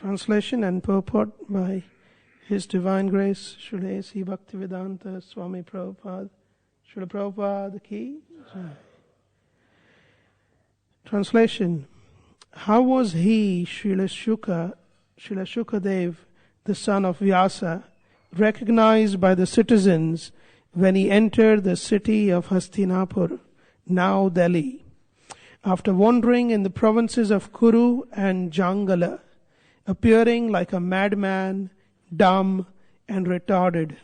Translation and purport by His Divine Grace Srila A.C. Bhaktivedanta Swami Prabhupada. Srila Prabhupada ki jai. Translation. How was he, Srila Shukadev, the son of Vyasa, recognized by the citizens when he entered the city of Hastinapur, now Delhi, after wandering in the provinces of Kuru and Jangala, appearing like a madman, dumb and retarded?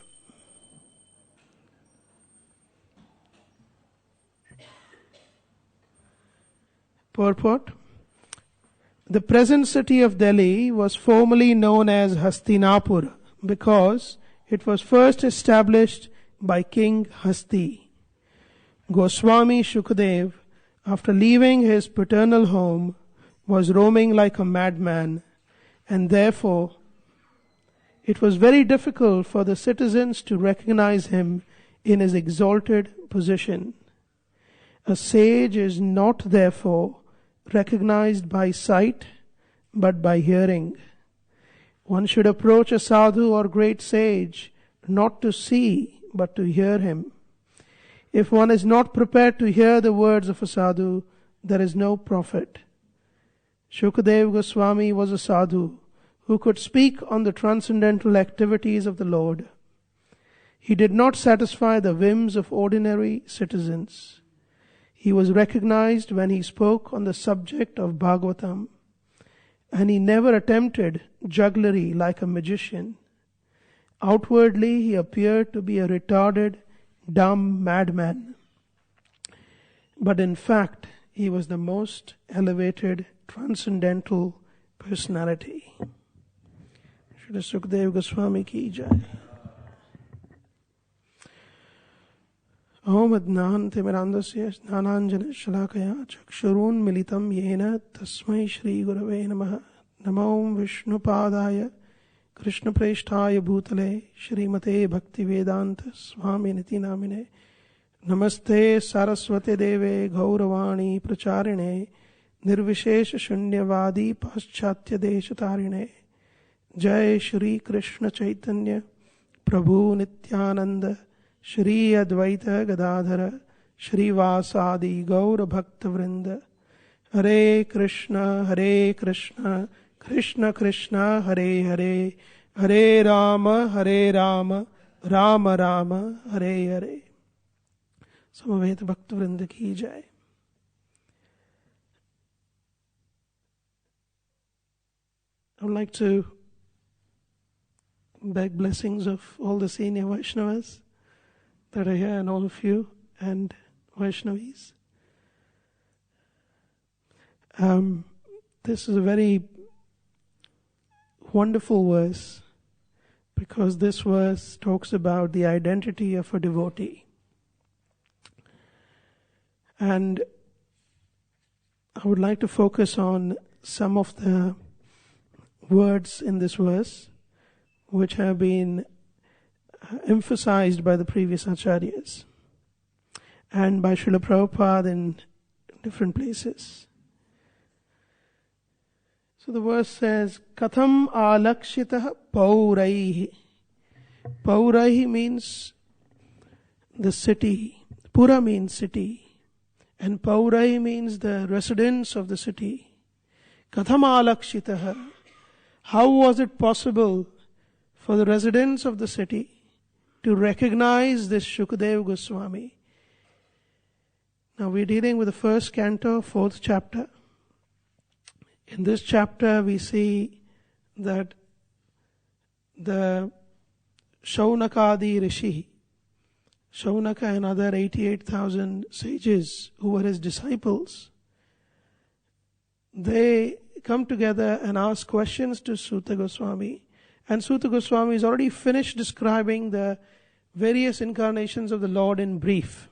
Purport. The present city of Delhi was formerly known as Hastinapur because it was first established by King Hasti. Goswami Shukadev, after leaving his paternal home, was roaming like a madman, and therefore it was very difficult for the citizens to recognize him in his exalted position. A sage is not therefore recognized by sight, but by hearing. One should approach a sadhu or great sage not to see, but to hear him. If one is not prepared to hear the words of a sadhu, there is no profit. Shukadev Goswami was a sadhu who could speak on the transcendental activities of the Lord. He did not satisfy the whims of ordinary citizens. He was recognized when he spoke on the subject of Bhagavatam, and he never attempted jugglery like a magician. Outwardly, he appeared to be a retarded, dumb madman. But in fact, he was the most elevated, transcendental personality. Shri Sukdev Goswami ki jai. Om Adnante Mirandasya Snananjana Shalakaya Chakshurun Militam Yena Tasmai Shri Gurave Namaha. Namo Vishnu Padaya Krishna Preshtaya Bhutale Shrimate Bhakti Vedanta Swami Niti Namine. Namaste Saraswate Deve Gauravani Pracharine Nirvishesha Shunyavadi Paschatya Deshatarine. Jai Shri Krishna Chaitanya Prabhu Nityananda Shri Advaita Gadadhara Shri Vasadi Gaura Bhakta Vrinda. Hare Krishna Krishna Krishna Hare Hare, Hare Rama Rama Rama Hare Hare. Samaveta Bhakta Vrinda ki jai. I would like to beg blessings of all the senior Vaishnavas that are here, and all of you and Vaishnavis. This is a very wonderful verse because this verse talks about the identity of a devotee. And I would like to focus on some of the words in this verse which have been emphasized by the previous acharyas and by Srila Prabhupada in different places. So the verse says, Katham alakshitah pauraihi. Pauraihi means the city. Pura means city. And pauraihi means the residents of the city. Katham alakshitah. How was it possible for the residents of the city to recognize this Shukadev Goswami? Now we're dealing with the first canto, 4th chapter. In this chapter we see that the Shaunakadi Rishi, Shaunaka and other 88,000 sages who were his disciples, they come together and ask questions to Suta Goswami. And Suta Goswami has already finished describing the various incarnations of the Lord in brief.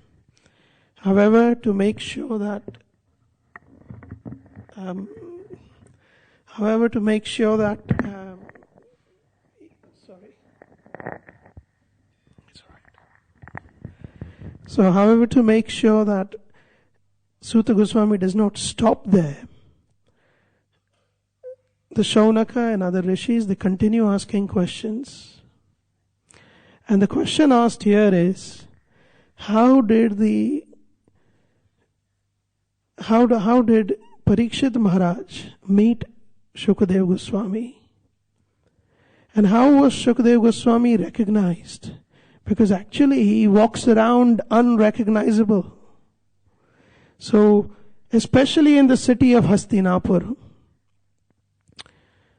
However, to make sure that Suta Goswami does not stop there, the Shaunaka and other rishis, they continue asking questions. And the question asked here is, how did Parikshit Maharaj meet Shukadeva Goswami? And how was Shukadeva Goswami recognized? Because actually he walks around unrecognizable. So, especially in the city of Hastinapur.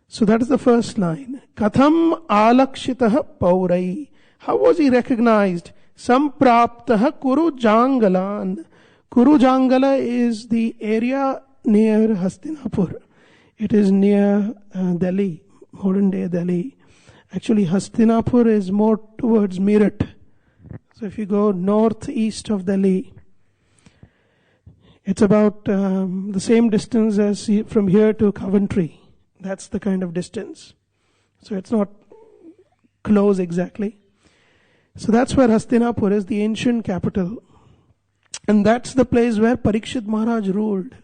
So that is the first line. Katham alakshitah paurai. How was he recognized? Sampraptah Kurujangalan. Kurujangala is the area near Hastinapur. It is near Delhi, modern day Delhi. Actually, Hastinapur is more towards Meerut. So if you go northeast of Delhi, it's about the same distance as from here to Coventry. That's the kind of distance. So it's not close exactly. So that's where Hastinapur is, the ancient capital. And that's the place where Parikshit Maharaj ruled.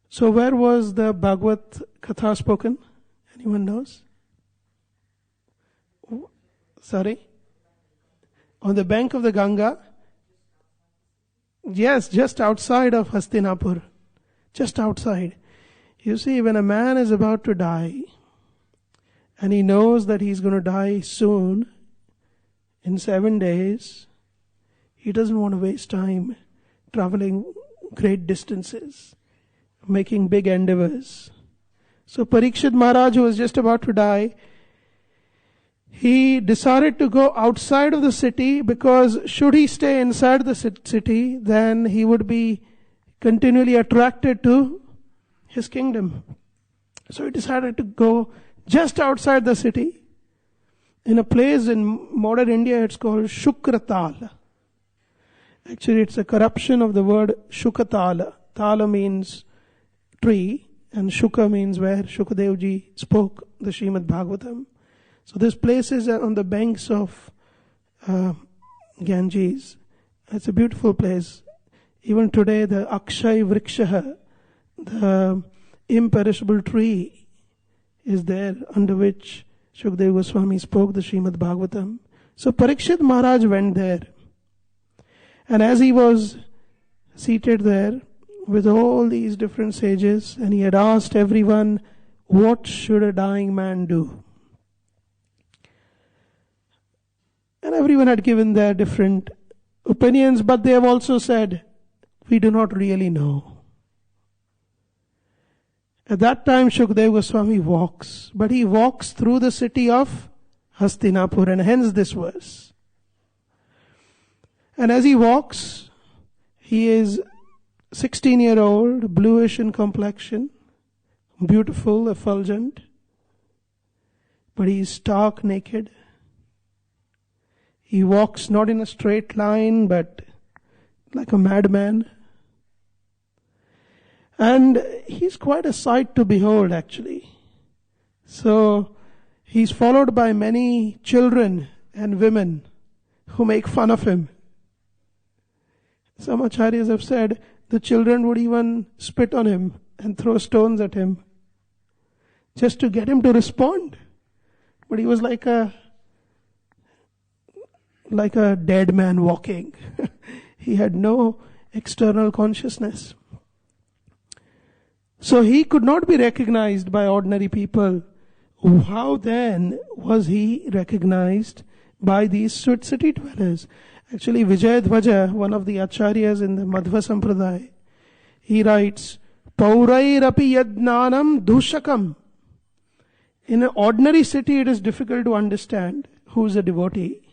So where was the Bhagavad Katha spoken? Anyone knows? Sorry? On the bank of the Ganga? Yes, just outside of Hastinapur. Just outside. You see, when a man is about to die, and he knows that he's going to die soon, in 7 days, he doesn't want to waste time traveling great distances, making big endeavors. So Parikshit Maharaj, who was just about to die, he decided to go outside of the city, because should he stay inside the city, then he would be continually attracted to his kingdom. So he decided to go just outside the city, in a place in modern India. It's called Shukratal. Actually, it's a corruption of the word Shukatala. Tala means tree, and Shuka means where Shukadevji spoke the Srimad Bhagavatam. So this place is on the banks of Ganges. It's a beautiful place. Even today, the Akshay Vrikshaha, the imperishable tree, is there under which Shukadeva Goswami spoke the Srimad Bhagavatam. So Parikshit Maharaj went there. And as he was seated there with all these different sages, and he had asked everyone, what should a dying man do? And everyone had given their different opinions, but they have also said, we do not really know. At that time, Shukadeva Goswami walks, but he walks through the city of Hastinapur, and hence this verse. And as he walks, he is 16-year-old, bluish in complexion, beautiful, effulgent, but he is stark naked. He walks not in a straight line, but like a madman. And he's quite a sight to behold, actually. So he's followed by many children and women who make fun of him. Some acharyas have said the children would even spit on him and throw stones at him just to get him to respond. But he was like a dead man walking. He had no external consciousness. So he could not be recognized by ordinary people. How then was he recognized by these city dwellers? Actually, Vijayadvaja, one of the acharyas in the Madhva Sampradaya, he writes, Paurairapi yadnanam dushakam. In an ordinary city, it is difficult to understand who is a devotee.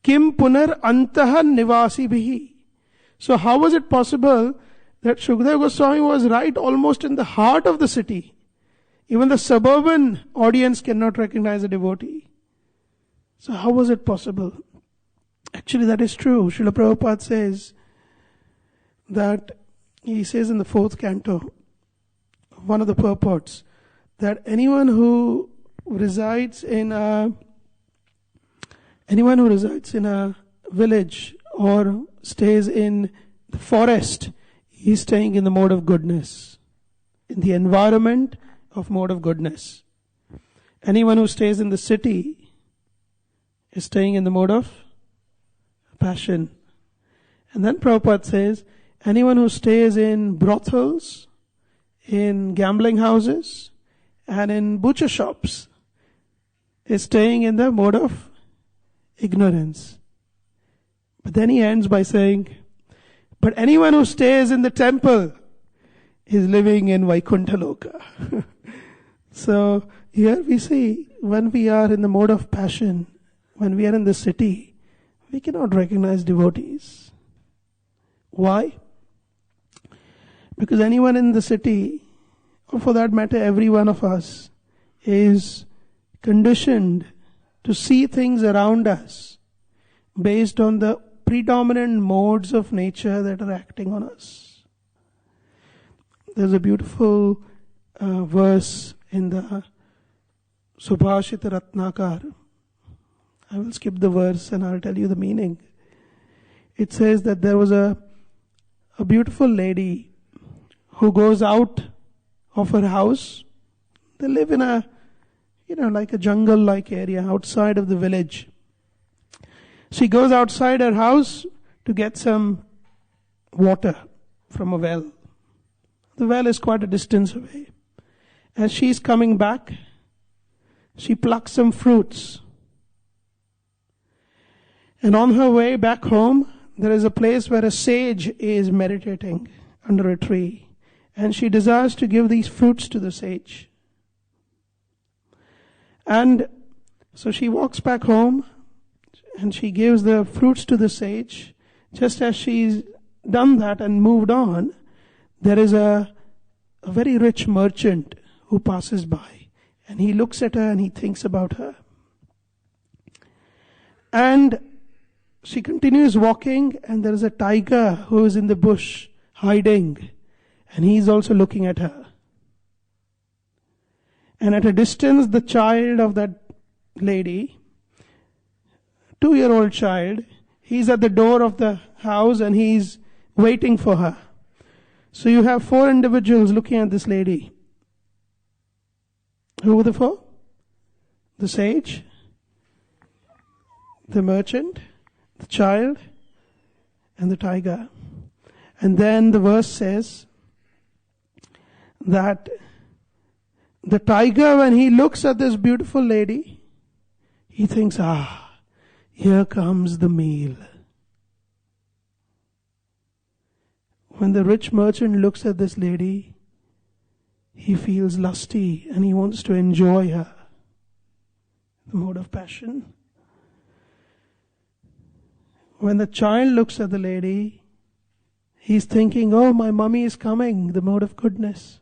Kim punar antaha nivasi bihi. So how was it possible that Shukadeva Goswami was right almost in the heart of the city? Even the suburban audience cannot recognize a devotee. So how was it possible? Actually, that is true. Srila Prabhupada says that, he says in the 4th canto, one of the purports, that anyone who resides in a village or stays in the forest, he is staying in the mode of goodness. In the environment of mode of goodness. Anyone who stays in the city is staying in the mode of passion. And then Prabhupada says, anyone who stays in brothels, in gambling houses, and in butcher shops is staying in the mode of ignorance. But then he ends by saying, but anyone who stays in the temple is living in Vaikuntha Loka. So here we see, when we are in the mode of passion, when we are in the city, we cannot recognize devotees. Why? Because anyone in the city, or for that matter every one of us, is conditioned to see things around us based on the predominant modes of nature that are acting on us. There's a beautiful verse in the Subhashita Ratnakar. I will skip the verse and I'll tell you the meaning. It says that there was a beautiful lady who goes out of her house. They live in a, like a jungle-like area outside of the village. She goes outside her house to get some water from a well. The well is quite a distance away. As she's coming back, she plucks some fruits. And on her way back home, there is a place where a sage is meditating under a tree. And she desires to give these fruits to the sage. And so she walks back home and she gives the fruits to the sage. Just as she's done that and moved on, there is a very rich merchant who passes by. And he looks at her and he thinks about her. And she continues walking, and there is a tiger who is in the bush hiding. And he is also looking at her. And at a distance, the child of that lady, 2-year-old child, he's at the door of the house and he's waiting for her. So you have 4 individuals looking at this lady. Who were the 4? The sage, the merchant, the child, and the tiger. And then the verse says that the tiger, when he looks at this beautiful lady, he thinks, here comes the meal. When the rich merchant looks at this lady, he feels lusty and he wants to enjoy her. The mode of passion. When the child looks at the lady, he's thinking, oh, my mummy is coming, the mode of goodness.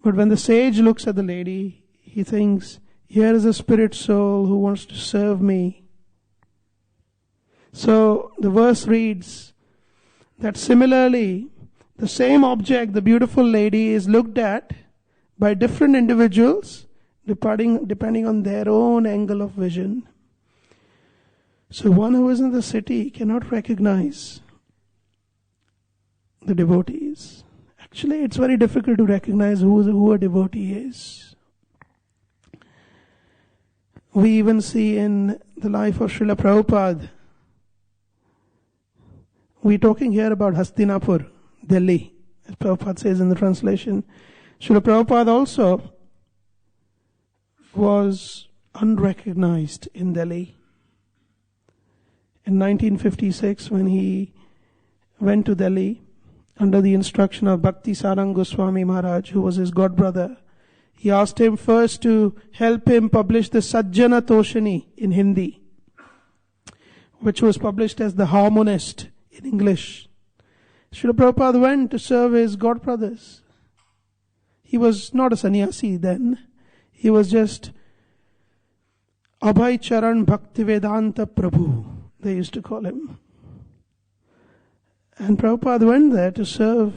But when the sage looks at the lady, he thinks, here is a spirit soul who wants to serve me. So the verse reads that similarly, the same object, the beautiful lady, is looked at by different individuals depending on their own angle of vision. So one who is in the city cannot recognize the devotees. Actually, it's very difficult to recognize who a devotee is. We even see in the life of Srila Prabhupada. We're talking here about Hastinapur, Delhi, as Prabhupada says in the translation. Srila Prabhupada also was unrecognized in Delhi. In 1956, when he went to Delhi, under the instruction of Bhakti Sarang Goswami Maharaj, who was his godbrother, he asked him first to help him publish the Sajjana Toshani in Hindi, which was published as the Harmonist in English. Srila Prabhupada went to serve his godbrothers. He was not a sannyasi then. He was just Abhay Charan Bhaktivedanta Prabhu, they used to call him. And Prabhupada went there to serve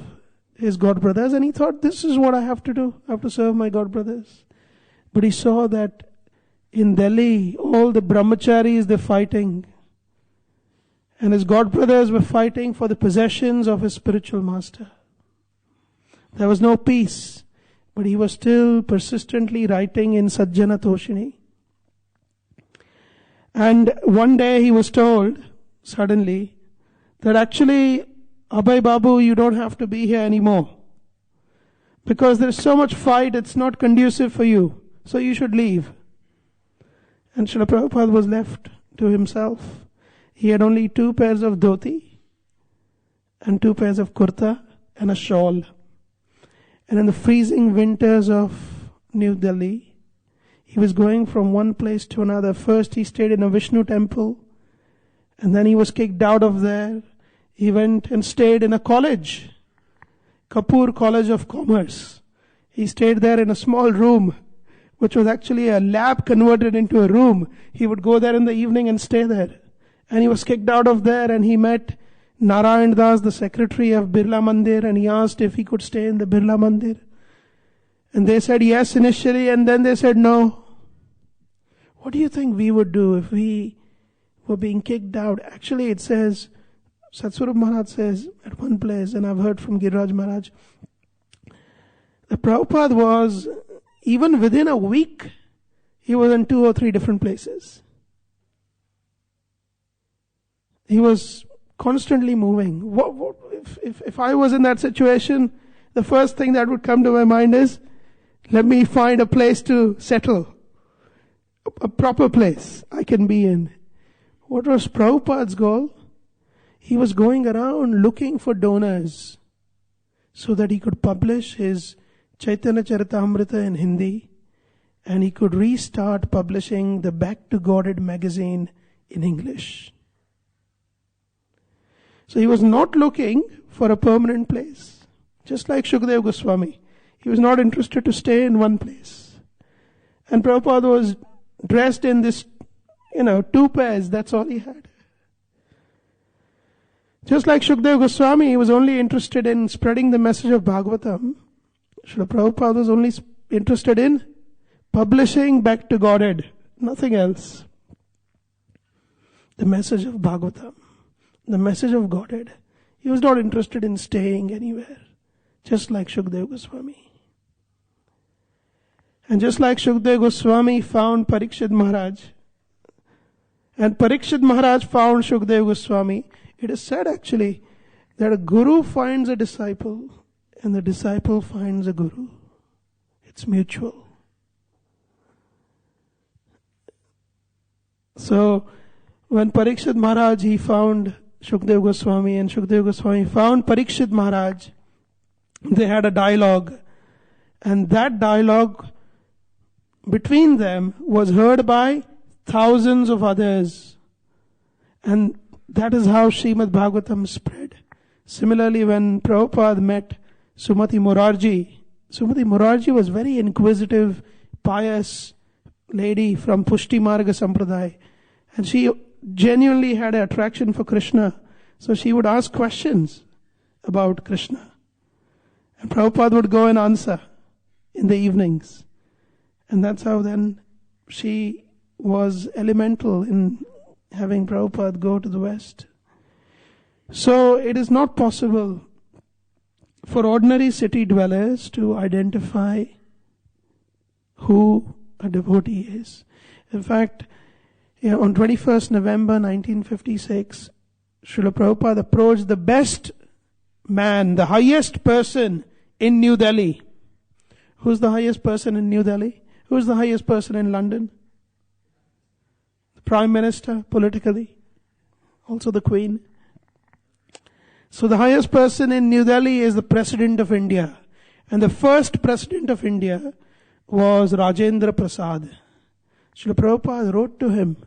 his godbrothers, and he thought, this is what I have to do. I have to serve my godbrothers. But he saw that in Delhi, all the brahmacharis, they're fighting. And his godbrothers were fighting for the possessions of his spiritual master. There was no peace. but he was still persistently writing in Sajjana Toshini. And one day he was told, suddenly, that actually, Abhay Babu, you don't have to be here anymore. Because there's so much fight, it's not conducive for you. So you should leave. And Srila Prabhupada was left to himself. He had only 2 pairs of dhoti and 2 pairs of kurta and a shawl. And in the freezing winters of New Delhi, he was going from one place to another. First he stayed in a Vishnu temple, and then he was kicked out of there. He went and stayed in a college, Kapoor College of Commerce. He stayed there in a small room, which was actually a lab converted into a room. He would go there in the evening and stay there. And he was kicked out of there, and he met Narayan Das, the secretary of Birla Mandir, and he asked if he could stay in the Birla Mandir. And they said yes initially, and then they said no. What do you think we would do if we were being kicked out? Actually, it says, Satswarup Maharaj says at one place, and I've heard from Giriraj Maharaj, the Prabhupada was, even within a week, he was in 2 or 3 different places. He was constantly moving. If I was in that situation, the first thing that would come to my mind is, let me find a place to settle. A proper place I can be in. What was Prabhupada's goal? He was going around looking for donors so that he could publish his Chaitanya Charitamrita in Hindi, and he could restart publishing the Back to Godhead magazine in English. So he was not looking for a permanent place. Just like Shukadeva Goswami. He was not interested to stay in one place. And Prabhupada was dressed in this, 2 pairs, that's all he had. Just like Shukadeva Goswami, he was only interested in spreading the message of Bhagavatam. Srila Prabhupada was only interested in publishing Back to Godhead, nothing else. The message of Bhagavatam, the message of Godhead. He was not interested in staying anywhere, just like Shukadeva Goswami. And just like Shukadeva Goswami found Parikshit Maharaj, and Parikshit Maharaj found Shukadeva Goswami, it is said actually that a guru finds a disciple and the disciple finds a guru. It's mutual. So when Parikshit Maharaj, he found Shukadeva Goswami, and Shukadeva Goswami found Parikshit Maharaj, they had a dialogue, and that dialogue between them was heard by thousands of others, and that is how Srimad Bhagavatam spread. Similarly, when Prabhupada met Sumati Morarji was very inquisitive, pious lady from Pushti Marga Sampradaya, and she genuinely had an attraction for Krishna, so she would ask questions about Krishna, and Prabhupada would go and answer in the evenings. And that's how then she was elemental in having Prabhupada go to the West. So it is not possible for ordinary city dwellers to identify who a devotee is. In fact, on 21st November 1956, Srila Prabhupada approached the best man, the highest person in New Delhi. Who's the highest person in New Delhi? Who's the highest person in London? The Prime Minister, politically. Also the Queen. So the highest person in New Delhi is the President of India. And the first President of India was Rajendra Prasad. Srila Prabhupada wrote to him.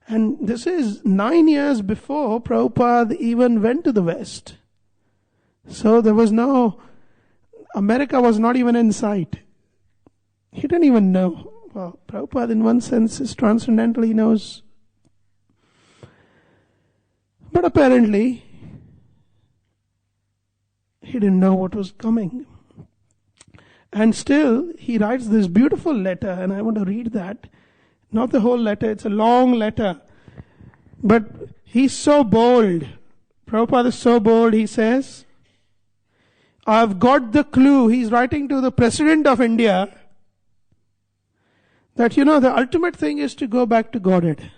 And this is 9 years before Prabhupada even went to the West. So there was America was not even in sight. He didn't even know. Well, Prabhupada in one sense is transcendental, he knows. But apparently, he didn't know what was coming. And still, he writes this beautiful letter, and I want to read that. Not the whole letter, it's a long letter. But he's so bold. Prabhupada is so bold, he says, I've got the clue. He's writing to the President of India that, the ultimate thing is to go back to Godhead.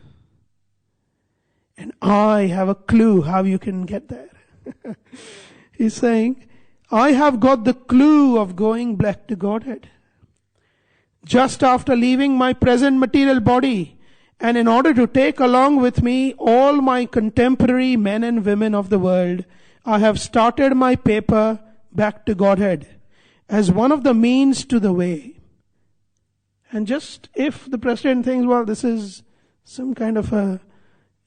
And I have a clue how you can get there. He's saying, I have got the clue of going back to Godhead. Just after leaving my present material body, and in order to take along with me all my contemporary men and women of the world, I have started my paper Back to Godhead as one of the means to the way. And just if the president thinks, well, this is some kind of a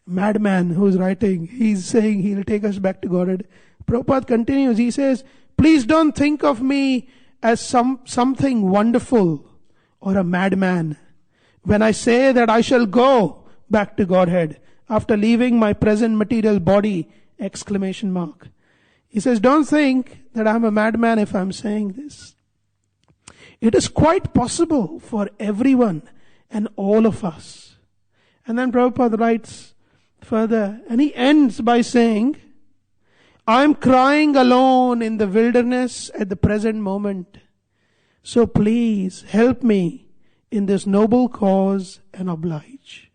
madman who's writing, he's saying he'll take us back to Godhead. Prabhupada continues, he says, please don't think of me as something wonderful or a madman when I say that I shall go back to Godhead after leaving my present material body! ! He says, don't think that I'm a madman if I'm saying this. It is quite possible for everyone and all of us. And then Prabhupada writes further, and he ends by saying, I'm crying alone in the wilderness at the present moment. So please help me in this noble cause and oblige.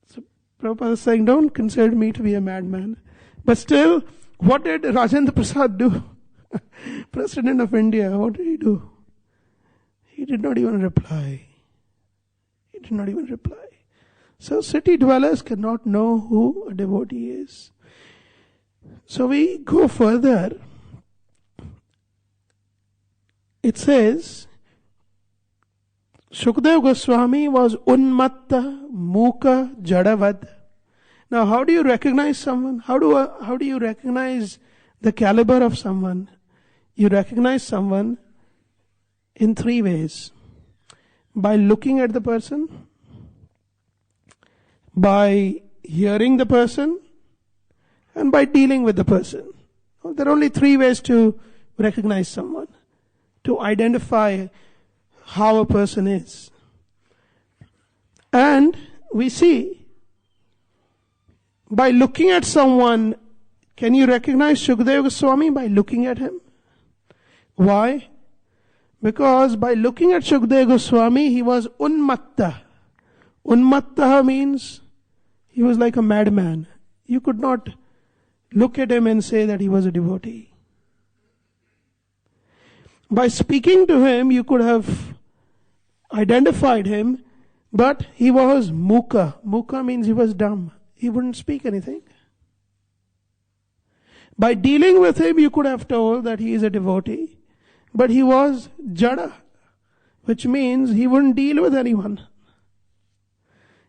So Prabhupada is saying, don't consider me to be a madman. But still, what did Rajendra Prasad do? President of India, what did he do? He did not even reply. He did not even reply. So city dwellers cannot know who a devotee is. So we go further. It says, Shukdev Goswami was unmatta, muka, jadavad. Now, how do you recognize someone? How do you recognize the caliber of someone? You recognize someone in three ways. By looking at the person, by hearing the person, and by dealing with the person. There are only three ways to recognize someone, to identify how a person is. And we see, by looking at someone, can you recognize Shukdev Goswami by looking at him? Why? Because by looking at Shukdev Goswami, he was unmatta. Unmatta means he was like a madman. You could not look at him and say that he was a devotee. By speaking to him, you could have identified him, but he was muka. Muka means he was dumb. He wouldn't speak anything. By dealing with him, you could have told that he is a devotee, but he was jada, which means he wouldn't deal with anyone.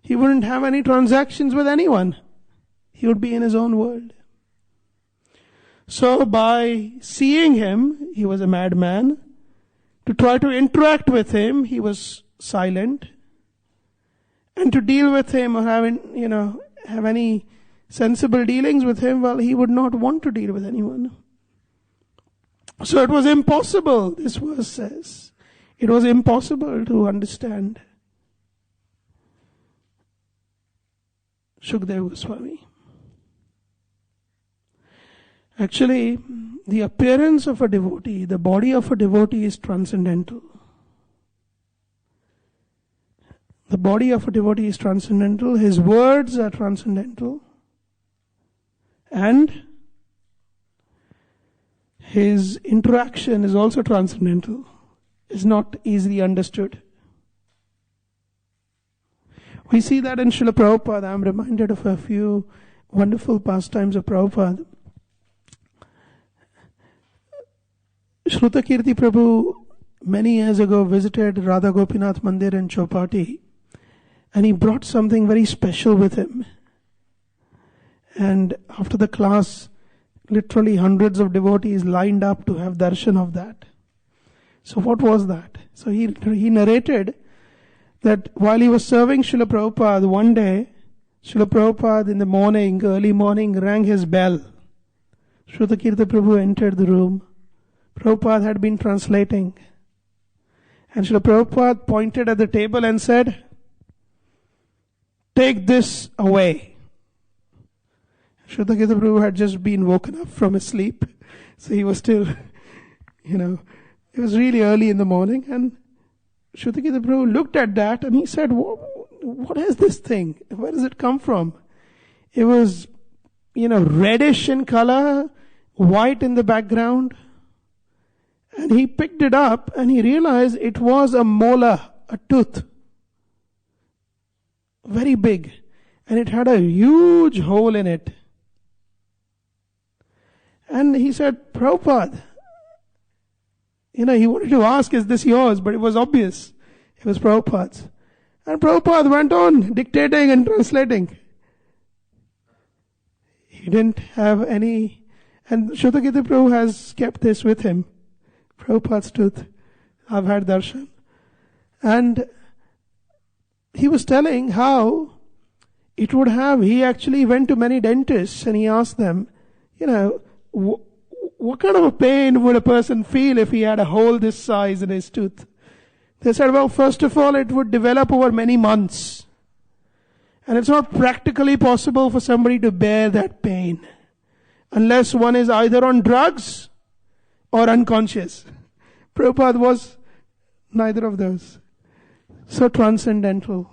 He wouldn't have any transactions with anyone. He would be in his own world. So by seeing him, he was a madman. To try to interact with him, he was silent. And to deal with him or have any sensible dealings with him, well, he would not want to deal with anyone. So it was impossible, this verse says. It was impossible to understand Shukdev Goswami. Actually, the appearance of a devotee, the body of a devotee is transcendental. The body of a devotee is transcendental. His words are transcendental. And his interaction is also transcendental. It's not easily understood. We see that in Srila Prabhupada. I'm reminded of a few wonderful pastimes of Prabhupada. Shrutakirti Prabhu many years ago visited Radha Gopinath Mandir in Chopati, and he brought something very special with him. And after the class, literally hundreds of devotees lined up to have darshan of that. So what was that? So he narrated that while he was serving Srila Prabhupada, one day, Srila Prabhupada in the morning, early morning, rang his bell. Shrutakirti Prabhu entered the room. Prabhupada had been translating. And Srila Prabhupada pointed at the table and said, "Take this away." Shrutakirti Prabhu had just been woken up from his sleep. So he was still, it was really early in the morning. And Shrutakirti Prabhu looked at that and he said, what is this thing? Where does it come from? It was, reddish in color, white in the background. And he picked it up and he realized it was a molar, a tooth. Very big. And it had a huge hole in it. And he said, Prabhupada, he wanted to ask, is this yours? But it was obvious. It was Prabhupada's. And Prabhupada went on dictating and translating. He didn't have any, and Shrutakirti Prabhu has kept this with him. Prabhupada's tooth. I've had darshan. And he was telling how it would have, he actually went to many dentists and he asked them, what kind of a pain would a person feel if he had a hole this size in his tooth? They said, well, first of all, it would develop over many months. And it's not practically possible for somebody to bear that pain unless one is either on drugs or unconscious. Prabhupada was neither of those. So transcendental.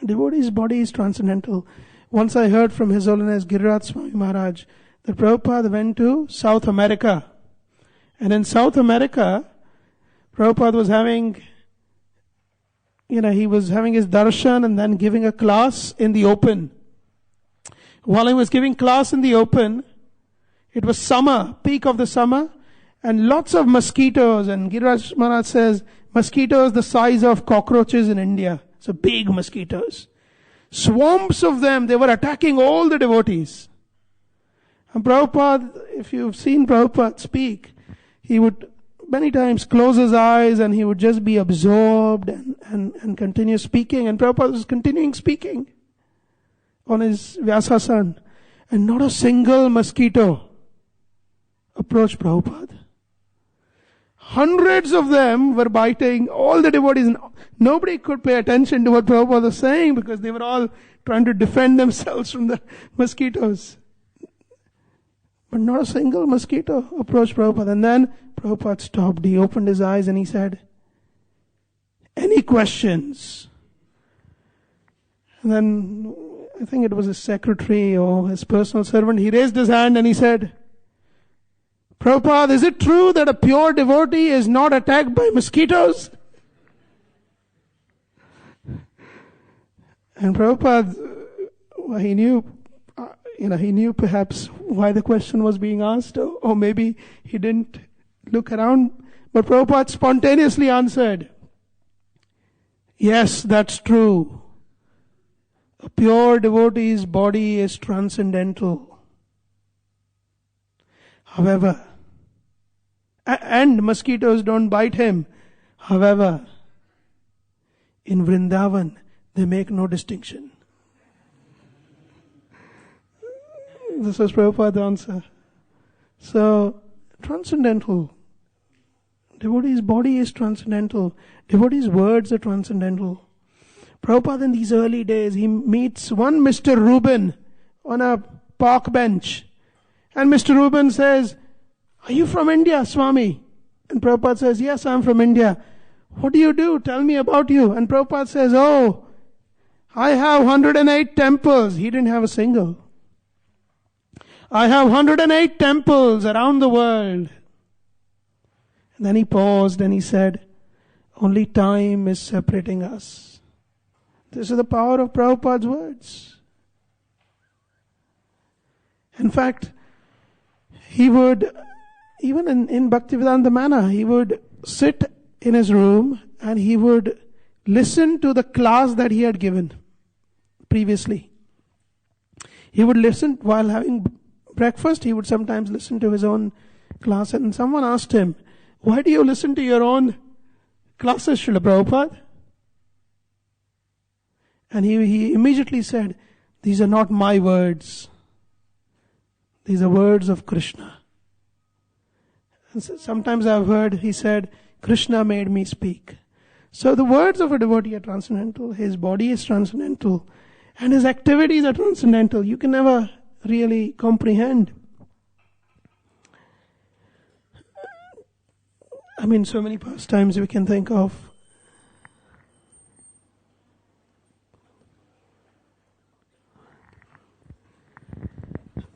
Devotee's body is transcendental. Once I heard from His Holiness Giriraj Swami Maharaj that Prabhupada went to South America. And in South America, Prabhupada was having, he was having his darshan and then giving a class in the open. While he was giving class in the open, it was summer, peak of the summer, and lots of mosquitoes. And Giriraj Maharaj says, mosquitoes the size of cockroaches in India. So big mosquitoes. Swarms of them, they were attacking all the devotees. And Prabhupada, if you've seen Prabhupada speak, he would many times close his eyes and he would just be absorbed and continue speaking. And Prabhupada was continuing speaking on his Vyasasana. And not a single mosquito approached Prabhupada. Hundreds of them were biting all the devotees. Nobody could pay attention to what Prabhupada was saying because they were all trying to defend themselves from the mosquitoes. But not a single mosquito approached Prabhupada. And then Prabhupada stopped. He opened his eyes and he said, any questions? And then I think it was his secretary or his personal servant. He raised his hand and he said, Prabhupada, is it true that a pure devotee is not attacked by mosquitoes? And Prabhupada, he knew perhaps why the question was being asked, or maybe he didn't look around. But Prabhupada spontaneously answered, yes, that's true. A pure devotee's body is transcendental. However, and mosquitoes don't bite him. However, in Vrindavan, they make no distinction. This was Prabhupada's answer. So, transcendental. Devotee's body is transcendental. Devotee's words are transcendental. Prabhupada in these early days, he meets one Mr. Rubin on a park bench. And Mr. Rubin says, are you from India, Swami? And Prabhupada says, yes, I'm from India. What do you do? Tell me about you. And Prabhupada says, oh, I have 108 temples. He didn't have a single. I have 108 temples around the world. And then he paused and he said, only time is separating us. This is the power of Prabhupada's words. In fact, he would, even in Bhaktivedanta Mana, he would sit in his room and he would listen to the class that he had given previously. He would listen while having breakfast. He would sometimes listen to his own class. And someone asked him, why do you listen to your own classes, Srila Prabhupada? And he immediately said, these are not my words. These are words of Krishna. And sometimes I've heard, he said, Krishna made me speak. So the words of a devotee are transcendental. His body is transcendental. And his activities are transcendental. You can never really comprehend. I mean, so many pastimes we can think of.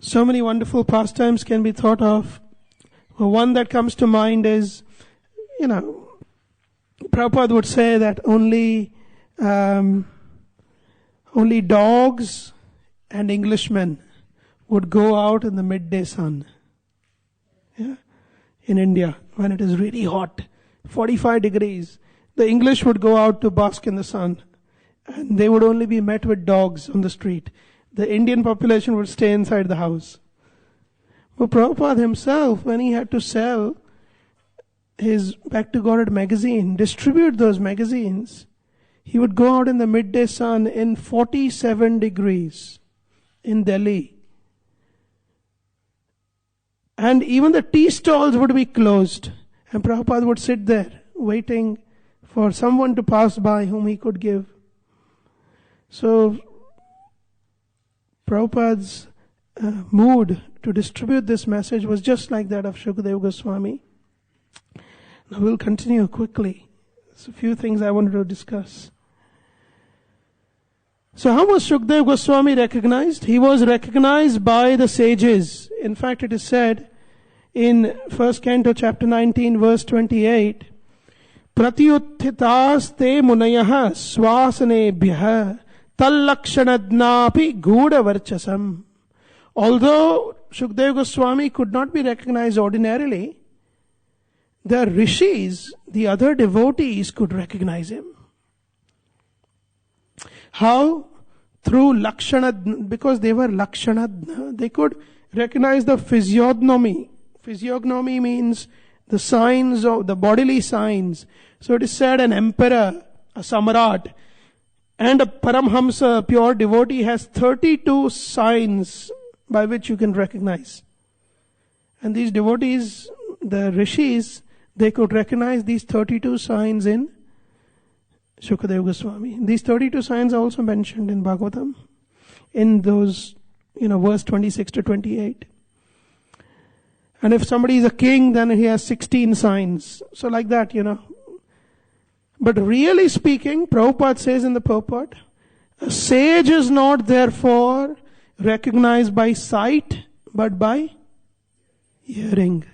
So many wonderful pastimes can be thought of. Well, one that comes to mind is, Prabhupada would say that only dogs and Englishmen would go out in the midday sun. Yeah? In India, when it is really hot, 45 degrees, the English would go out to bask in the sun, and they would only be met with dogs on the street. The Indian population would stay inside the house. But Prabhupada himself, when he had to sell his Back to Godhead magazine, distribute those magazines, he would go out in the midday sun in 47 degrees in Delhi. And even the tea stalls would be closed. And Prabhupada would sit there waiting for someone to pass by whom he could give. So Prabhupada's mood to distribute this message was just like that of Shukadeva Goswami. Now we'll continue quickly. There's a few things I wanted to discuss. So how was Shukadeva Goswami recognized? He was recognized by the sages. In fact, it is said in 1st Canto, chapter 19, verse 28, Pratyutthitas te munayah swasanebhyah tallakshanadnapi guda varchasam. Although Shukadeva Goswami could not be recognized ordinarily, the rishis, the other devotees, could recognize him. How? Through Lakshanadna, because they were Lakshanadna. They could recognize the physiognomy. Physiognomy means the signs of the bodily signs. So it is said an emperor, a samrat, and a Paramhamsa, a pure devotee, has 32 signs by which you can recognize. And these devotees, the rishis, they could recognize these 32 signs in Shukadeva Goswami. These 32 signs are also mentioned in Bhagavatam, in those, verse 26 to 28. And if somebody is a king, then he has 16 signs. So like that, But really speaking, Prabhupada says in the purport, a sage is not therefore recognized by sight, but by hearing.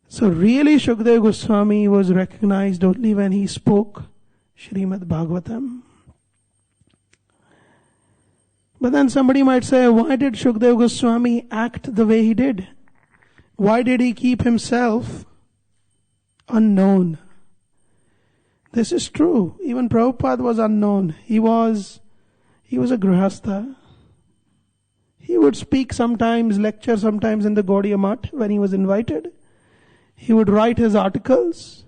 So really Shukadeva Goswami was recognized only when he spoke Srimad Bhagavatam. But then somebody might say, why did Shukadeva Goswami act the way he did? Why did he keep himself unknown? This is true. Even Prabhupada was unknown. He was a grihastha. He would speak sometimes, lecture sometimes in the Gaudiya Math when he was invited. He would write his articles.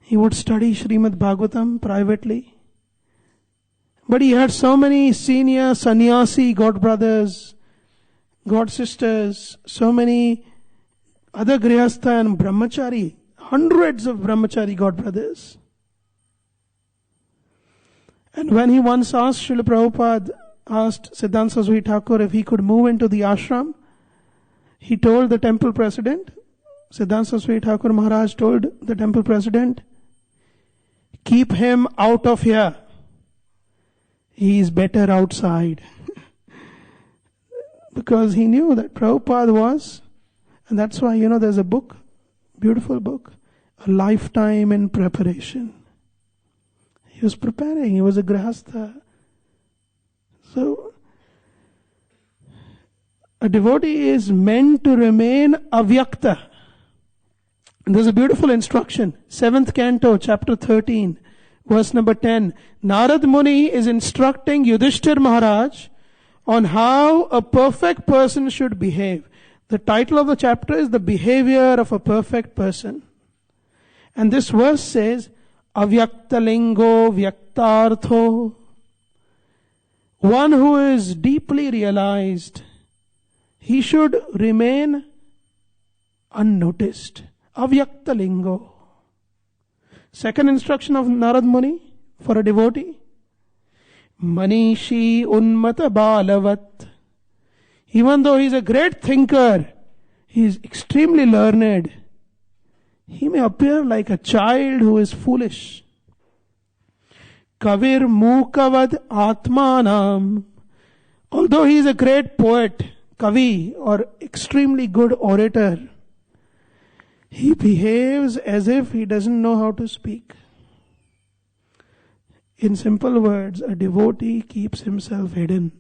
He would study Srimad Bhagavatam privately. But he had so many senior sannyasi, god brothers, god sisters, so many other grihastha and brahmachari, hundreds of brahmachari god brothers. And when he once asked, Srila Prabhupada asked Siddhanta Saraswati Thakur if he could move into the ashram, he told the temple president, Siddhanta Saraswati Thakur Maharaj told the temple president, keep him out of here. He is better outside. Because he knew that Prabhupada was, and that's why, there's a book, beautiful book, A Lifetime in Preparation. He was preparing, he was a grihastha. So, a devotee is meant to remain avyakta. And there's a beautiful instruction, 7th Canto, chapter 13, verse number 10. Narad Muni is instructing Yudhishthir Maharaj on how a perfect person should behave. The title of the chapter is The Behavior of a Perfect Person. And this verse says, Avyaktalingo Vyaktartho. One who is deeply realized, he should remain unnoticed. Avyaktalingo. Second instruction of Narad Muni for a devotee. Manishi Unmata Balavat. Even though he is a great thinker, he is extremely learned, he may appear like a child who is foolish. Kavir Mukavad Atmanam. Although he is a great poet, Kavi, or extremely good orator, he behaves as if he doesn't know how to speak. In simple words, a devotee keeps himself hidden.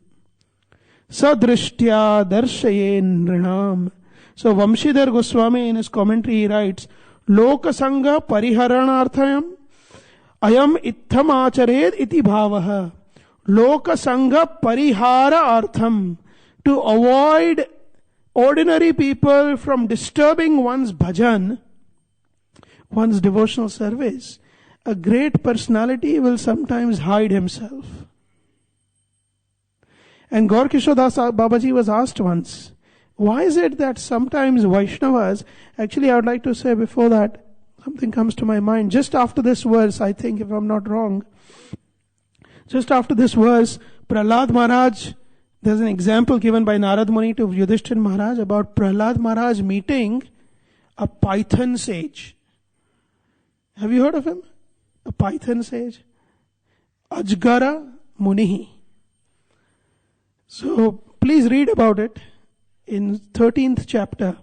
Sadrishtya darshayen nrinam. So Vamshidhar Goswami in his commentary he writes, Lokasanga pariharanarthayam ayam ittham achared iti bhavaha. Lokasanga parihara artham. To avoid ordinary people from disturbing one's bhajan, one's devotional service, a great personality will sometimes hide himself. And Gaur Kishore Das Babaji was asked once, why is it that sometimes Vaishnavas, actually I would like to say before that, something comes to my mind, just after this verse, I think if I'm not wrong, just after this verse, Prahlad Maharaj, there's an example given by Narad Muni to Yudhishthira Maharaj about Prahlad Maharaj meeting a Python sage. Have you heard of him? A Python sage? Ajgara Munihi. So please read about it in 13th chapter.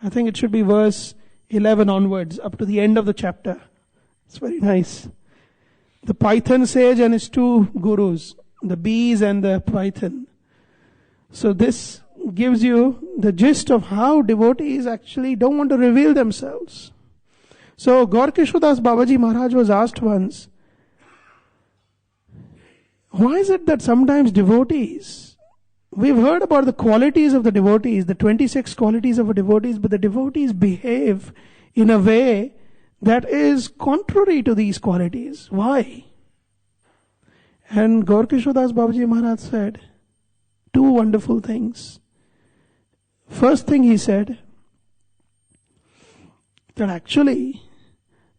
I think it should be verse 11 onwards, up to the end of the chapter. It's very nice. The Python sage and his two gurus, the bees and the python. So this gives you the gist of how devotees actually don't want to reveal themselves. So Gaur Kishore Das Babaji Maharaj was asked once, why is it that sometimes devotees, we've heard about the qualities of the devotees, the 26 qualities of a devotees, but the devotees behave in a way that is contrary to these qualities. Why? And Gaur Kishore Das Babaji Maharaj said two wonderful things. First thing he said, that actually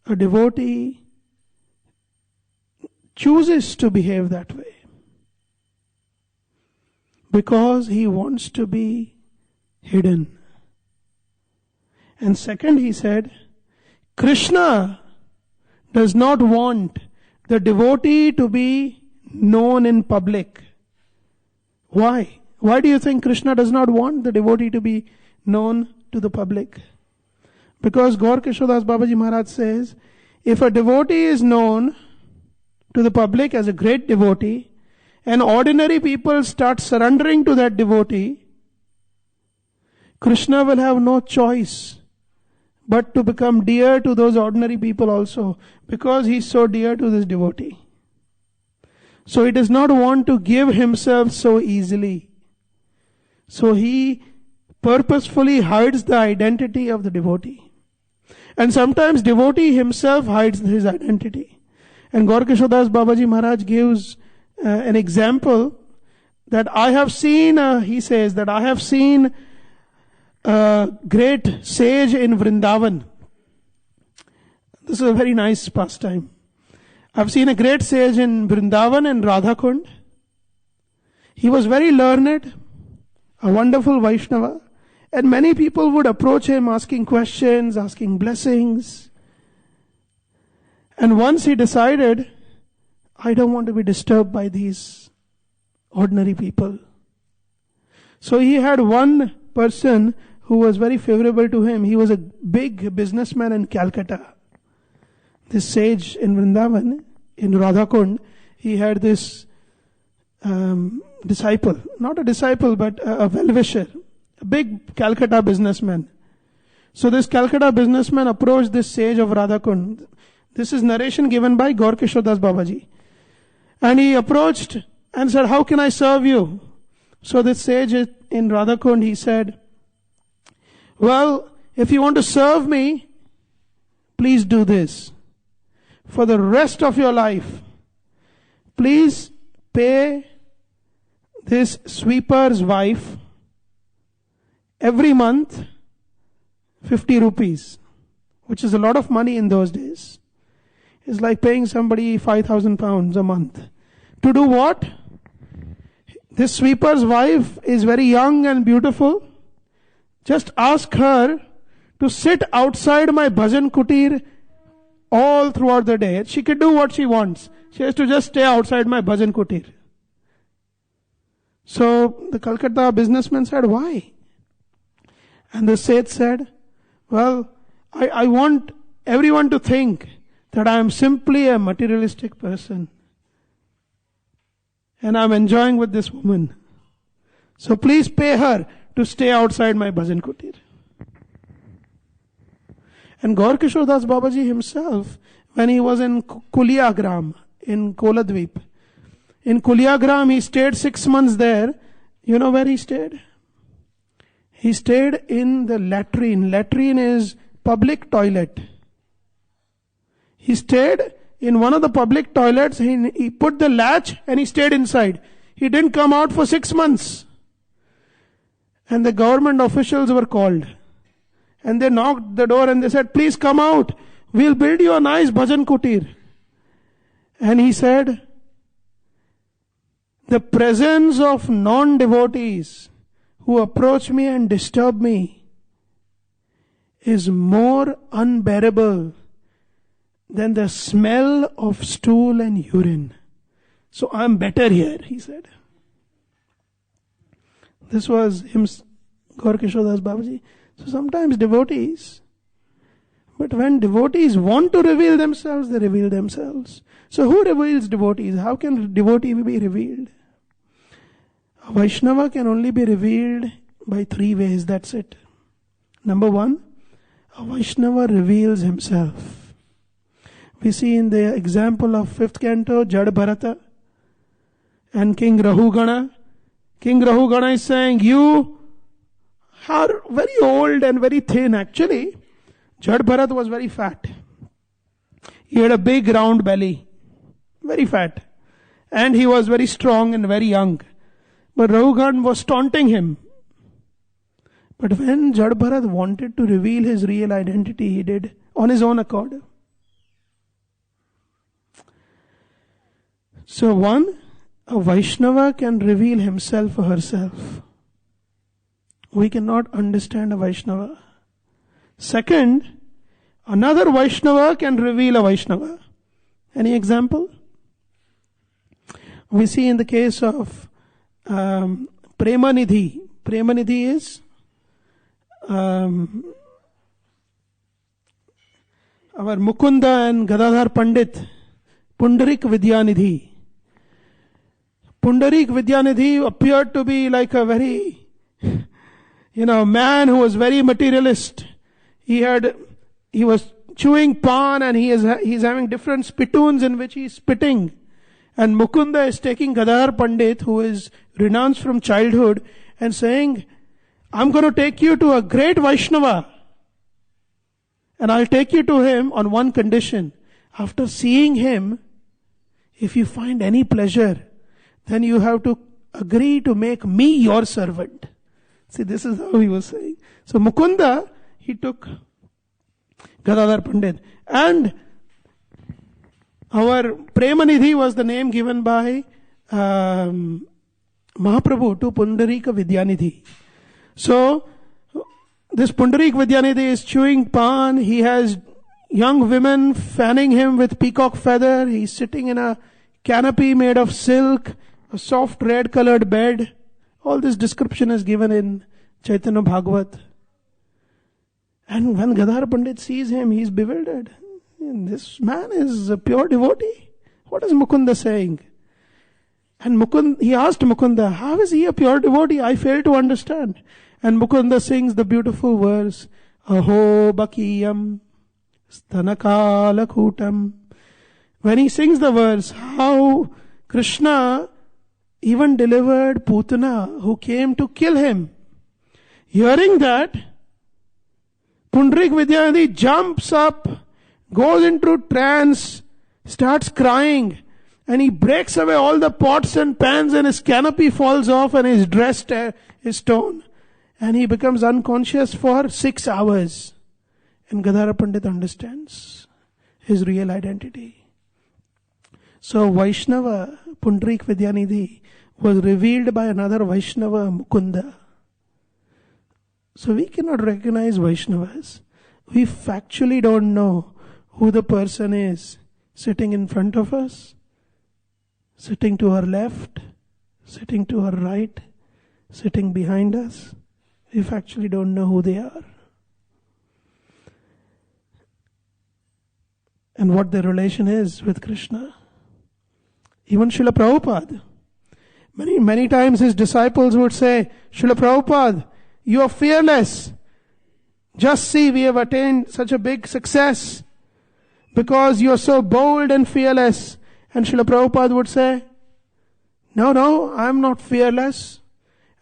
a devotee chooses to behave that way because he wants to be hidden. And second he said, Krishna does not want the devotee to be known in public. Why? Why do you think Krishna does not want the devotee to be known to the public? Because Gaur Kishore Das Babaji Maharaj says, if a devotee is known to the public as a great devotee, and ordinary people start surrendering to that devotee, Krishna will have no choice but to become dear to those ordinary people also, because he is so dear to this devotee. So he does not want to give himself so easily. So he purposefully hides the identity of the devotee. And sometimes devotee himself hides his identity. And Gaur Kishore Das Babaji Maharaj gives an example that I have seen, he says that I have seen a great sage in Vrindavan. This is a very nice pastime. I've seen a great sage in Vrindavan and Radhakund. He was very learned, a wonderful Vaishnava, and many people would approach him asking questions, asking blessings. And once he decided, I don't want to be disturbed by these ordinary people. So he had one person who was very favorable to him. He was a big businessman in Calcutta. This sage in Vrindavan, in Radhakund, he had this disciple, not a disciple but a well-wisher, a big Calcutta businessman. So this Calcutta businessman approached this sage of Radhakund. This is narration given by Gaur Kishore Das Babaji. And he approached and said, how can I serve you? So this sage in Radhakund, he said, well, if you want to serve me, please do this. For the rest of your life, please pay this sweeper's wife every month 50 rupees, which is a lot of money in those days. It's like paying somebody 5,000 pounds a month. To do what? This sweeper's wife is very young and beautiful. Just ask her to sit outside my bhajan kutir all throughout the day. She can do what she wants. She has to just stay outside my bhajan kutir. So the Calcutta businessman said, why? And the Seth said, well, I want everyone to think that I am simply a materialistic person. And I'm enjoying with this woman. So please pay her to stay outside my bhajan kutir. And Gaur Kishore Das Babaji himself, when he was in Kuliagram, in Koladweep, in Kuliagram he stayed 6 months there. You know where he stayed? He stayed in the latrine. Latrine is public toilet. He stayed in one of the public toilets. He put the latch and he stayed inside. He didn't come out for 6 months. And the government officials were called. And they knocked the door and they said, please come out. We'll build you a nice bhajan kutir. And he said, the presence of non-devotees who approach me and disturb me is more unbearable than the smell of stool and urine. So I'm better here, he said. This was him, Gaur Kishore Das Babaji. So sometimes devotees, but when devotees want to reveal themselves, they reveal themselves. So who reveals devotees? How can a devotee be revealed? A Vaishnava can only be revealed by 3 ways, that's it. Number 1, a Vaishnava reveals himself. We see in the example of 5th canto, Jad Bharata and King Rahugana. King Rahugana is saying, you are very old and very thin. Actually, Jad Bharat was very fat. He had a big round belly, very fat. And he was very strong and very young. But Rahugana was taunting him. But when Jad Bharat wanted to reveal his real identity, he did on his own accord. So 1, a Vaishnava can reveal himself or herself. We cannot understand a Vaishnava. 2nd, another Vaishnava can reveal a Vaishnava. Any example? We see in the case of Premanidhi. Premanidhi is our Mukunda and Gadadhar Pandit, Pundarik Vidyanidhi. Pundarik Vidyanidhi appeared to be like a very, man who was very materialist. He was chewing pan and he's having different spittoons in which he's spitting. And Mukunda is taking Gadadhar Pandit, who is renounced from childhood, and saying, I'm going to take you to a great Vaishnava. And I'll take you to him on one condition. After seeing him, if you find any pleasure, then you have to agree to make me your servant. See, this is how he was saying. So Mukunda, he took Gadadhar Pandit. And our Premanidhi was the name given by Mahaprabhu to Pundarika Vidyanidhi. So, this Pundarik Vidyanidhi is chewing pan. He has young women fanning him with peacock feather. He's sitting in a canopy made of silk, a soft red colored bed. All this description is given in Chaitanya Bhagavat. And when Gadadhar Pandit sees him, he's bewildered. This man is a pure devotee. What is Mukunda saying? And he asked Mukunda, how is he a pure devotee? I fail to understand. And Mukunda sings the beautiful verse, Aho Bakiyam Stanakala Kutam. When he sings the verse, how Krishna even delivered Putana, who came to kill him. Hearing that, Pundarik Vidyanidhi jumps up, goes into trance, starts crying, and he breaks away all the pots and pans, and his canopy falls off and his dress is torn. And he becomes unconscious for 6 hours. And Gadadhar Pandit understands his real identity. So Vaishnava, Pundrik Vidyanidhi, was revealed by another Vaishnava, Mukunda. So we cannot recognize Vaishnavas. We factually don't know who the person is sitting in front of us, sitting to our left, sitting to our right, sitting behind us. We factually don't know who they are. And what their relation is with Krishna. Even Srila Prabhupada. Many times his disciples would say, Srila Prabhupada, you are fearless. Just see, we have attained such a big success because you are so bold and fearless. And Srila Prabhupada would say, no, I am not fearless.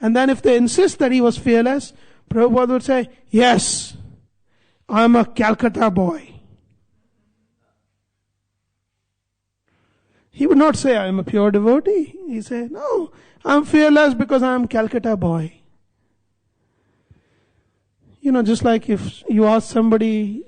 And then if they insist that he was fearless, Prabhupada would say, yes, I am a Calcutta boy. He would not say, I am a pure devotee. He said, no, I am fearless because I am Calcutta boy. Just like if you ask somebody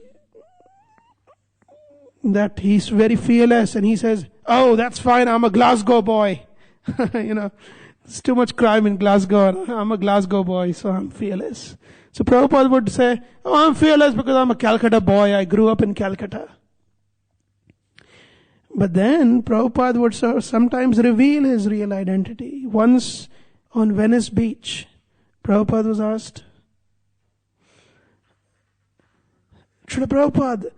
that he's very fearless and he says, oh, that's fine, I'm a Glasgow boy. There's too much crime in Glasgow. I'm a Glasgow boy, so I'm fearless. So Prabhupada would say, oh, I'm fearless because I'm a Calcutta boy. I grew up in Calcutta. But then Prabhupada would sometimes reveal his real identity. Once on Venice Beach, Prabhupada was asked, Srila Prabhupada,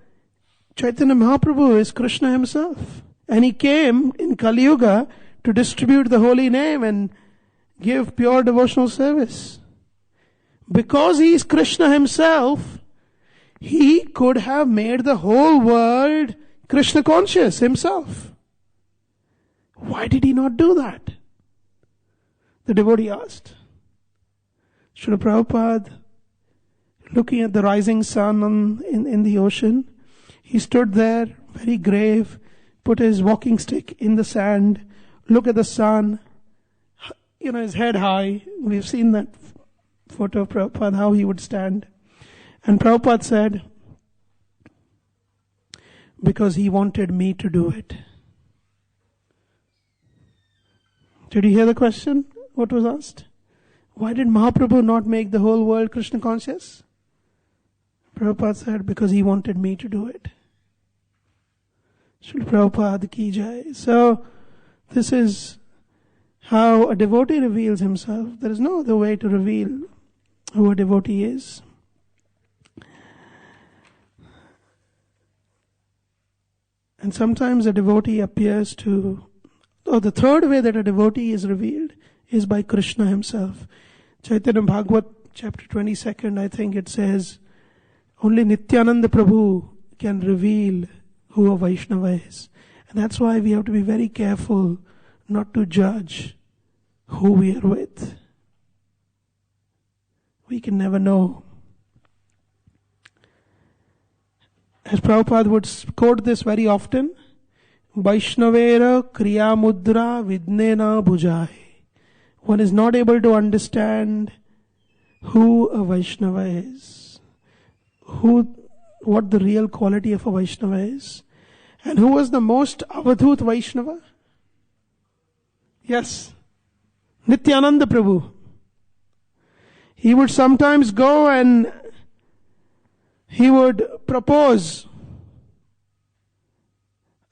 Chaitanya Mahaprabhu is Krishna himself. And he came in Kali Yuga to distribute the holy name and give pure devotional service. Because he is Krishna himself, he could have made the whole world Krishna conscious himself. Why did he not do that? The devotee asked. Srila Prabhupada, looking at the rising sun in the ocean, he stood there very grave, put his walking stick in the sand, look at the sun, his head high. We've seen that photo of Prabhupada, how he would stand. And Prabhupada said, because he wanted me to do it. Did you hear the question? What was asked? Why did Mahaprabhu not make the whole world Krishna conscious? Prabhupada said, because he wanted me to do it. Srila Prabhupada ki jai. So, this is how a devotee reveals himself. There is no other way to reveal who a devotee is. And sometimes a devotee appears to... the third way that a devotee is revealed is by Krishna himself. Chaitanya Bhagavat, chapter 22, I think it says, only Nityananda Prabhu can reveal who a Vaishnava is. And that's why we have to be very careful not to judge who we are with. We can never know. As Prabhupada would quote this very often, Vaishnavera kriya mudra vidnena bhujai. One is not able to understand who a Vaishnava is, what the real quality of a Vaishnava is. And who was the most avadhut Vaishnava? Yes, Nityananda Prabhu. He would sometimes go and he would propose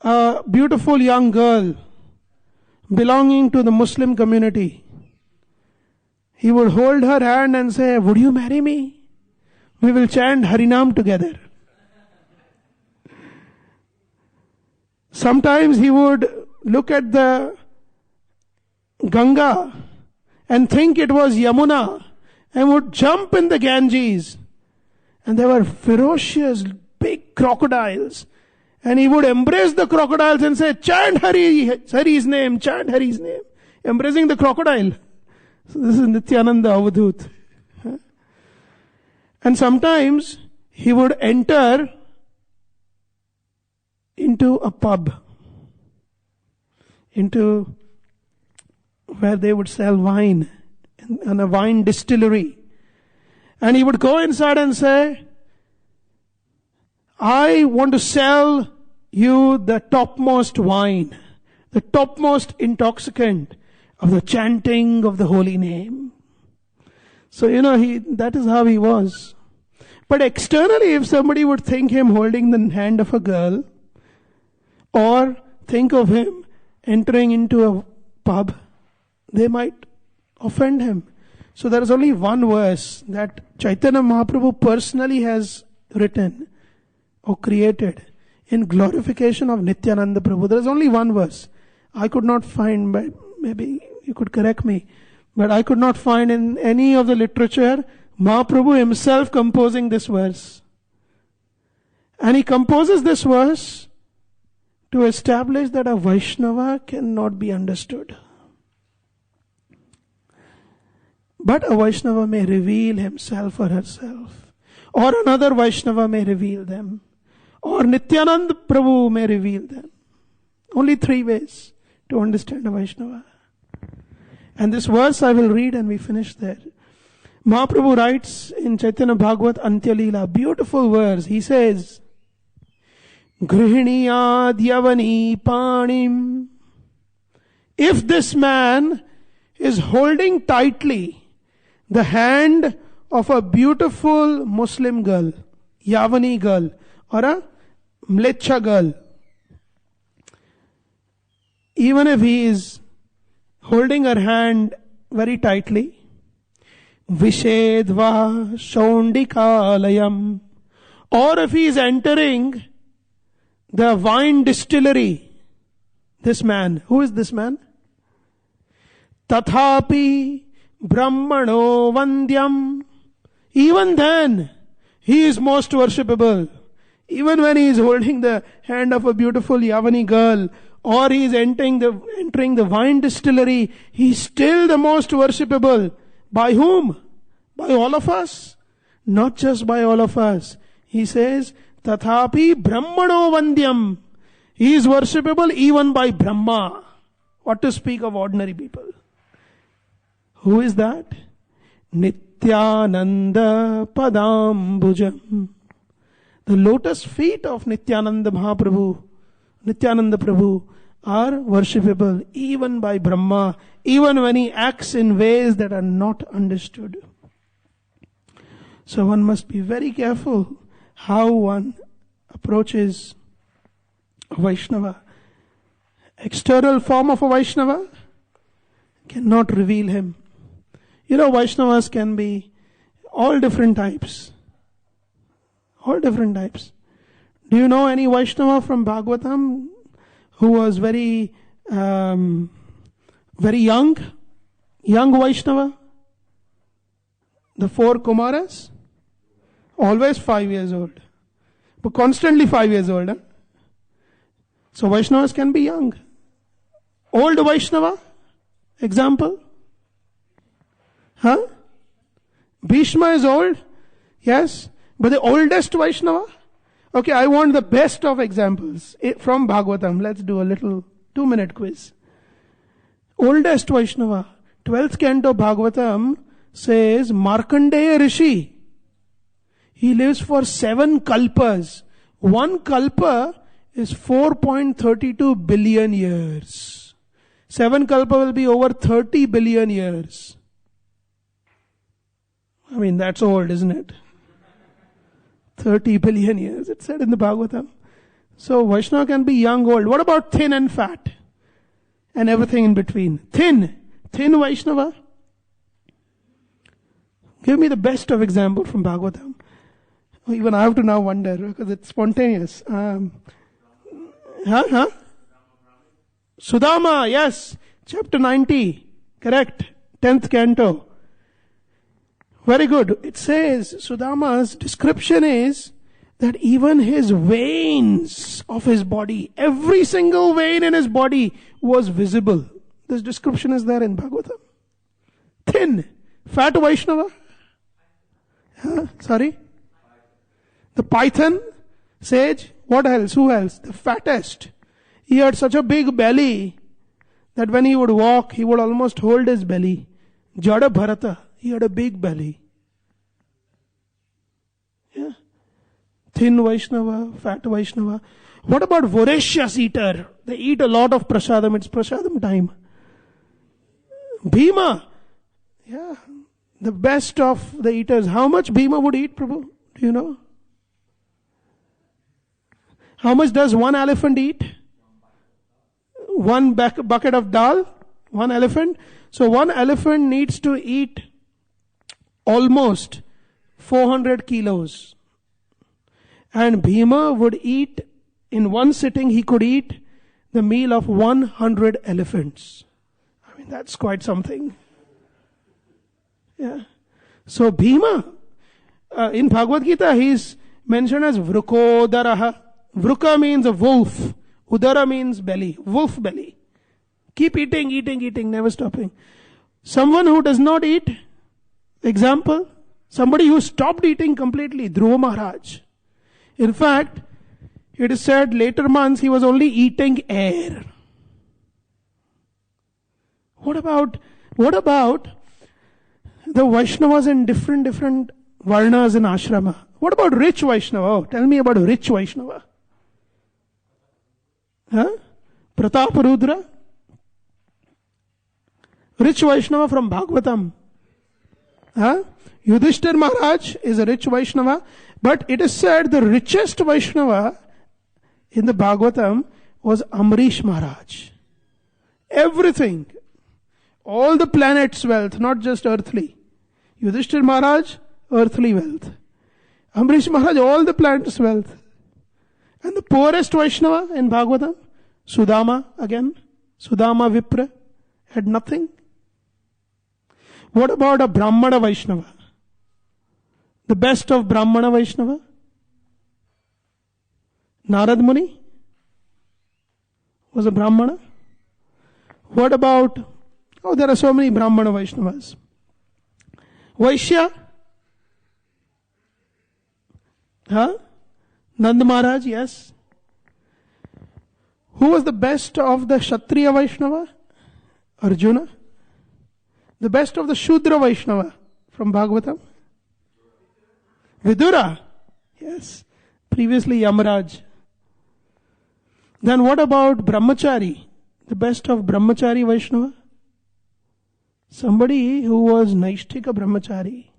a beautiful young girl belonging to the Muslim community. He would hold her hand and say, would you marry me? We will chant Harinam together. Sometimes he would look at the Ganga and think it was Yamuna and would jump in the Ganges. And there were ferocious big crocodiles. And he would embrace the crocodiles and say, chant Hari's name, chant Hari's name. Embracing the crocodile. So this is Nityananda Avadhut. And sometimes he would enter into a pub, into where they would sell wine, in a wine distillery. And he would go inside and say, I want to sell you the topmost wine. the topmost intoxicant of the chanting of the holy name. So, that is how he was. But externally, if somebody would think him holding the hand of a girl, or think of him entering into a pub, they might offend him. So there is only one verse that Chaitanya Mahaprabhu personally has written or created in glorification of Nityananda Prabhu. There is only one verse. I could not find, but maybe you could correct me, but I could not find in any of the literature Mahaprabhu himself composing this verse. And he composes this verse to establish that a Vaishnava cannot be understood. But a Vaishnava may reveal himself or herself. Or another Vaishnava may reveal them. Or Nityananda Prabhu may reveal them. Only three ways to understand a Vaishnava. And this verse I will read and we finish there. Mahaprabhu writes in Chaitanya Bhagavat Antya Leela, beautiful verse. He says, Grihiniyad Yavani Panim. If this man is holding tightly the hand of a beautiful Muslim girl, Yavani girl, or a Mlecha girl, even if he is holding her hand very tightly, Vishedva Shaundikalayam, or if he is entering the wine distillery, this man, who is this man? Tathapi Brahmano Vandyam, even then he is most worshipable. Even when he is holding the hand of a beautiful Yavani girl, or he is entering the wine distillery, he is still the most worshipable. By whom? By all of us. Not just by all of us. He says, Tathapi Brahmano Vandyam. He is worshipable even by Brahma. What to speak of ordinary people? Who is that? Nityananda Padambujam. The lotus feet of Nityananda Mahaprabhu, Nityananda Prabhu, are worshipable even by Brahma, even when he acts in ways that are not understood. So one must be very careful how one approaches a Vaishnava. External form of a Vaishnava cannot reveal him. Vaishnavas can be all different types. All different types. Do you know any Vaishnava from Bhagavatam who was very young Vaishnava? The four Kumaras? Always 5 years old. But constantly 5 years old. Huh? So Vaishnavas can be young. Old Vaishnava? Example? Huh? Bhishma is old? Yes. But the oldest Vaishnava? Okay, I want the best of examples from Bhagavatam. Let's do a little 2-minute quiz. Oldest Vaishnava, 12th canto Bhagavatam says Markandeya Rishi. He lives for 7 kalpas. 1 kalpa is 4.32 billion years. 7 kalpa will be over 30 billion years. I mean, that's old, isn't it? 30 billion years, it said in the Bhagavatam. So Vaishnava can be young, old. What about thin and fat? And everything in between. Thin Vaishnava? Give me the best of example from Bhagavatam. Even I have to now wonder because it's spontaneous. Sudama, yes. Chapter 90. Correct. 10th canto. Very good. It says, Sudama's description is that even his veins of his body, every single vein in his body was visible. This description is there in Bhagavatam. Thin. Fat Vaishnava? Sorry? The python, sage, what else? Who else? The fattest. He had such a big belly that when he would walk, he would almost hold his belly. Jada Bharata, he had a big belly. Yeah. thin Vaishnava, fat Vaishnava. What about voracious eater? They eat a lot of prasadam. It's prasadam time. Bhima. Yeah. The best of the eaters. How much Bhima would eat, Prabhu? Do you know? How much does one elephant eat? One bucket of dal? One elephant? So one elephant needs to eat almost 400 kilos. And Bhima would eat, in one sitting, he could eat the meal of 100 elephants. I mean, that's quite something. Yeah. So Bhima, in Bhagavad Gita, he is mentioned as Vrukodaraha. Vruka means a wolf. Udara means belly. Wolf belly. Keep eating, eating, eating, never stopping. Someone who does not eat, example, somebody who stopped eating completely, Dhruva Maharaj. In fact, it is said later months he was only eating air. What about the Vaishnavas in different varnas in ashrama? What about rich Vaishnava? Oh, tell me about a rich Vaishnava. Huh? Prataparudra? Rich Vaishnava from Bhagavatam. Huh? Yudhishthir Maharaj is a rich Vaishnava, but it is said the richest Vaishnava in the Bhagavatam was Amrish Maharaj. Everything. All the planets' wealth, not just earthly. Yudhishthir Maharaj, earthly wealth. Amrish Maharaj, all the planets' wealth. And the poorest Vaishnava in Bhagavatam, Sudama again. Sudama Vipra had nothing. What about a Brahmana Vaishnava? The best of Brahmana Vaishnava? Narad Muni was a Brahmana. What about, there are so many Brahmana Vaishnavas. Vaishya? Nand Maharaj, yes. Who was the best of the Kshatriya Vaishnava? Arjuna. The best of the Shudra Vaishnava from Bhagavatam? Vidura. Yes. Previously Yamaraj. Then what about Brahmachari? The best of Brahmachari Vaishnava? Somebody who was Naishthika Brahmachari.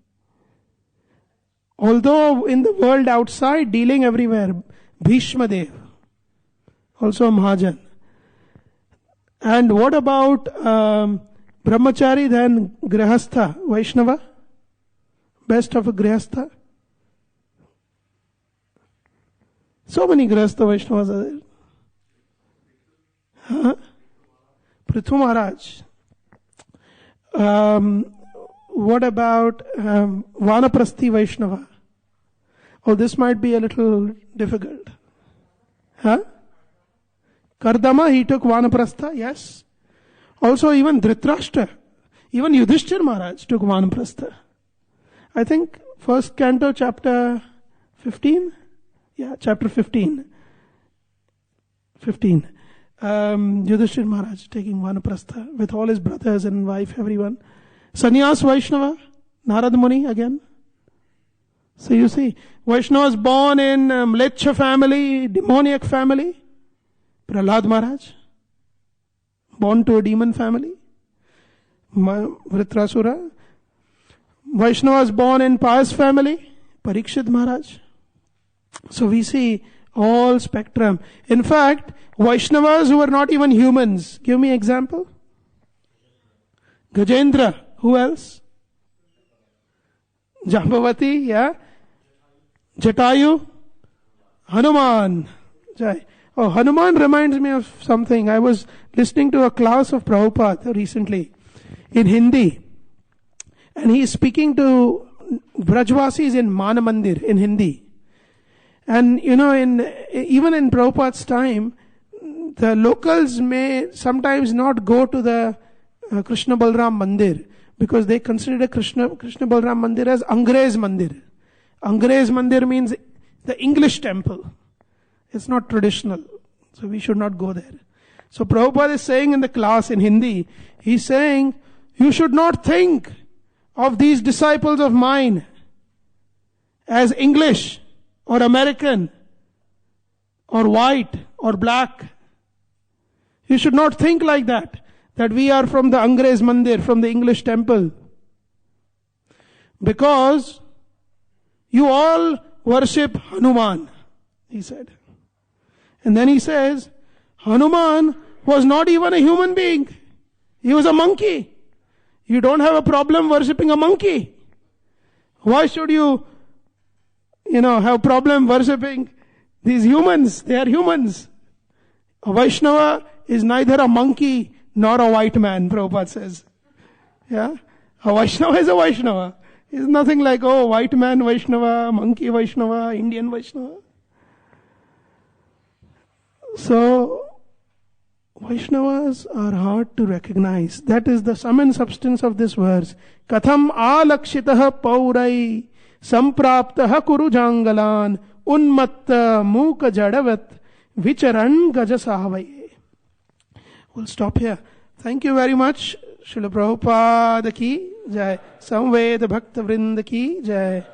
Although in the world outside, dealing everywhere, Bhishma Dev, also a Mahajan. And what about Brahmachari, then Grihastha, Vaishnava? Best of a Grihastha? So many Grihastha Vaishnavas are there. Prithu Maharaj. What about Vanaprasthi Vaishnava? Oh, this might be a little difficult. Kardama, he took Vanaprastha, yes. Also even Dhritarashtra, even Yudhishthir Maharaj took Vanaprastha. I think first canto, chapter 15? Yeah, chapter 15. 15. Yudhishthir Maharaj taking Vanaprastha with all his brothers and wife, everyone. Sannyas Vaishnava, Narad Muni again. So you see, Vaishnava was born in Mleccha family, demoniac family. Prahlad Maharaj, born to a demon family. Vritrasura. Vaishnava was born in pious family. Parikshit Maharaj. So we see all spectrum. In fact, Vaishnavas who were not even humans. Give me example. Gajendra. Who else? Jambavati, yeah. Jatayu. Hanuman. Jai. Oh, Hanuman reminds me of something. I was listening to a class of Prabhupada recently in Hindi. And he is speaking to Brajvasis in Mana Mandir in Hindi. And even in Prabhupada's time, the locals may sometimes not go to the Krishna Balram Mandir because they consider Krishna Balram Mandir as Angrez Mandir. Angrez Mandir means the English temple. It's not traditional. So we should not go there. So Prabhupada is saying in the class in Hindi, he's saying, you should not think of these disciples of mine as English or American or white or black. You should not think like that we are from the Angrez Mandir, from the English temple. Because you all worship Hanuman, he said. And then he says, Hanuman was not even a human being. He was a monkey. You don't have a problem worshipping a monkey. Why should you have problem worshipping these humans? They are humans. A Vaishnava is neither a monkey nor a white man, Prabhupada says. Yeah? A Vaishnava is a Vaishnava. It's nothing like, white man Vaishnava, monkey Vaishnava, Indian Vaishnava. So, Vaishnavas are hard to recognize. That is the sum and substance of this verse. Katham alakshitah paurai sampraptah kuru jangalan unmatta muka jadavat vicharan gajasahavaye. We'll stop here. Thank you very much. Srila Prabhupada ki jai. Samveda Bhakta Vrinda ki jai.